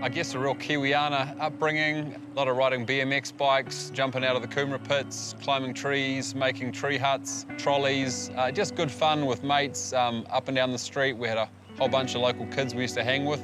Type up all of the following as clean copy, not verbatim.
I guess a real Kiwiana upbringing, a lot of riding BMX bikes, jumping out of the Coomera pits, climbing trees, making tree huts, trolleys, just good fun with mates up and down the street. We had a whole bunch of local kids we used to hang with.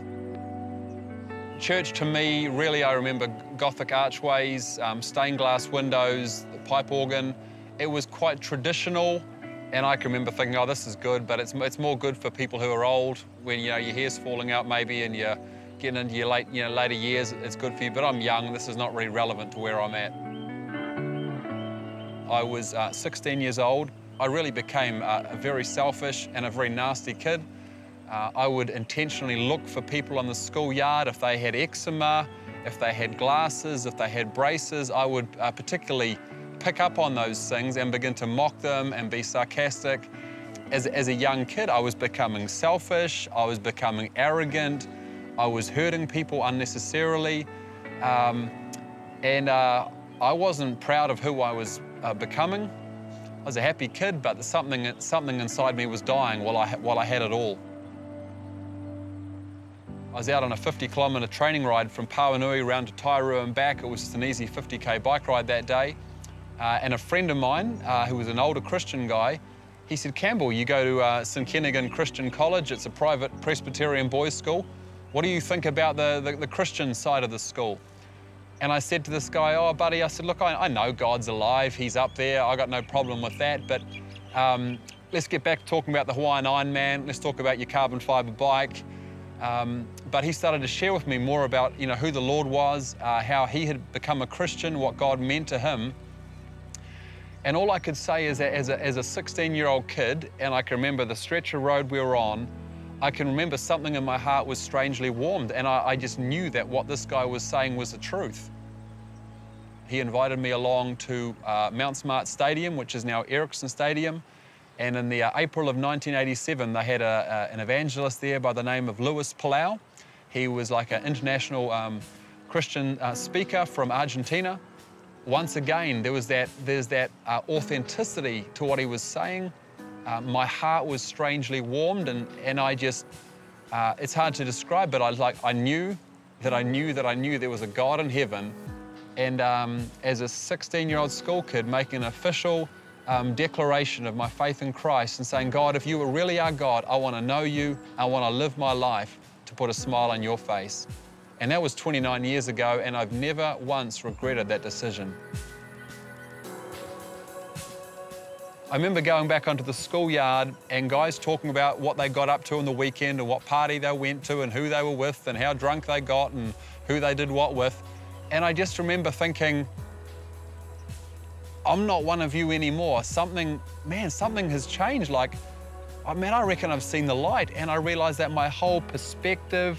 Church to me, really I remember Gothic archways, stained glass windows, the pipe organ. It was quite traditional, and I can remember thinking, oh, this is good, but it's more good for people who are old, when your hair's falling out maybe and you're getting into your later years, it's good for you, but I'm young, this is not really relevant to where I'm at. I was 16 years old. I really became a very selfish and a very nasty kid. I would intentionally look for people on the schoolyard if they had eczema, if they had glasses, if they had braces. I would particularly pick up on those things and begin to mock them and be sarcastic. As a young kid, I was becoming selfish, I was becoming arrogant, I was hurting people unnecessarily, and I wasn't proud of who I was becoming. I was a happy kid, but something inside me was dying while I had it all. I was out on a 50-kilometre training ride from Pauanui around to Tairua and back. It was just an easy 50K bike ride that day. And a friend of mine, who was an older Christian guy, he said, Campbell, you go to St Kentigern Christian College. It's a private Presbyterian boys' school. What do you think about the Christian side of the school? And I said to this guy, oh, buddy, I said, look, I know God's alive. He's up there. I got no problem with that. But let's get back to talking about the Hawaiian Ironman. Let's talk about your carbon fibre bike. But he started to share with me more about, who the Lord was, how he had become a Christian, what God meant to him. And all I could say is that as a 16-year-old kid, and I can remember the stretch of road we were on, I can remember something in my heart was strangely warmed, and I just knew that what this guy was saying was the truth. He invited me along to Mount Smart Stadium, which is now Ericsson Stadium, and in the April of 1987, they had an evangelist there by the name of Luis Palau. He was like an international Christian speaker from Argentina. Once again, there's that authenticity to what he was saying. My heart was strangely warmed, and I just, it's hard to describe, but I knew there was a God in heaven. And as a 16-year-old school kid, making an official declaration of my faith in Christ and saying, God, if you really are God, I want to know you. I want to live my life to put a smile on your face. And that was 29 years ago, and I've never once regretted that decision. I remember going back onto the schoolyard and guys talking about what they got up to on the weekend and what party they went to and who they were with and how drunk they got and who they did what with. And I just remember thinking, I'm not one of you anymore. Something has changed. Like, man, I reckon I've seen the light, and I realized that my whole perspective,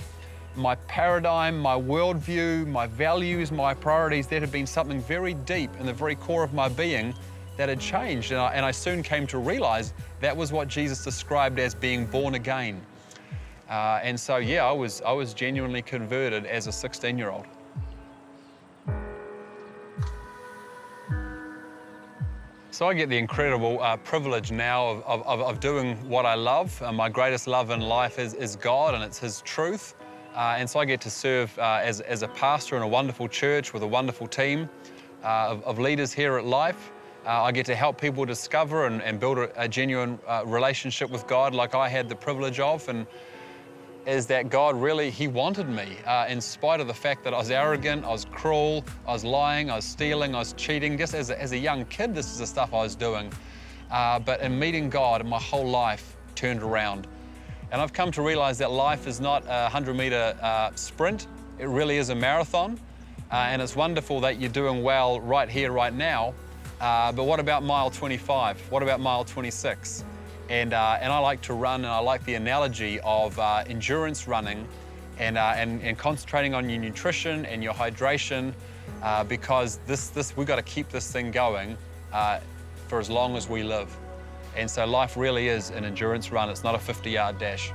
my paradigm, my worldview, my values, my priorities, that had been something very deep in the very core of my being that had changed. And I soon came to realize that was what Jesus described as being born again. And so, yeah, I was genuinely converted as a 16-year-old. So I get the incredible privilege now of doing what I love. My greatest love in life is God, and it's His truth. And so I get to serve as a pastor in a wonderful church with a wonderful team of leaders here at Life. I get to help people discover and build a genuine relationship with God like I had the privilege of. And is that God really, He wanted me in spite of the fact that I was arrogant, I was cruel, I was lying, I was stealing, I was cheating. Just as a young kid, this is the stuff I was doing. But in meeting God, my whole life turned around. And I've come to realize that life is not a 100-meter sprint. It really is a marathon. And it's wonderful that you're doing well right here, right now. But what about mile 25? What about mile 26? And I like to run, and I like the analogy of endurance running and concentrating on your nutrition and your hydration because we've got to keep this thing going for as long as we live. And so life really is an endurance run. It's not a 50-yard dash.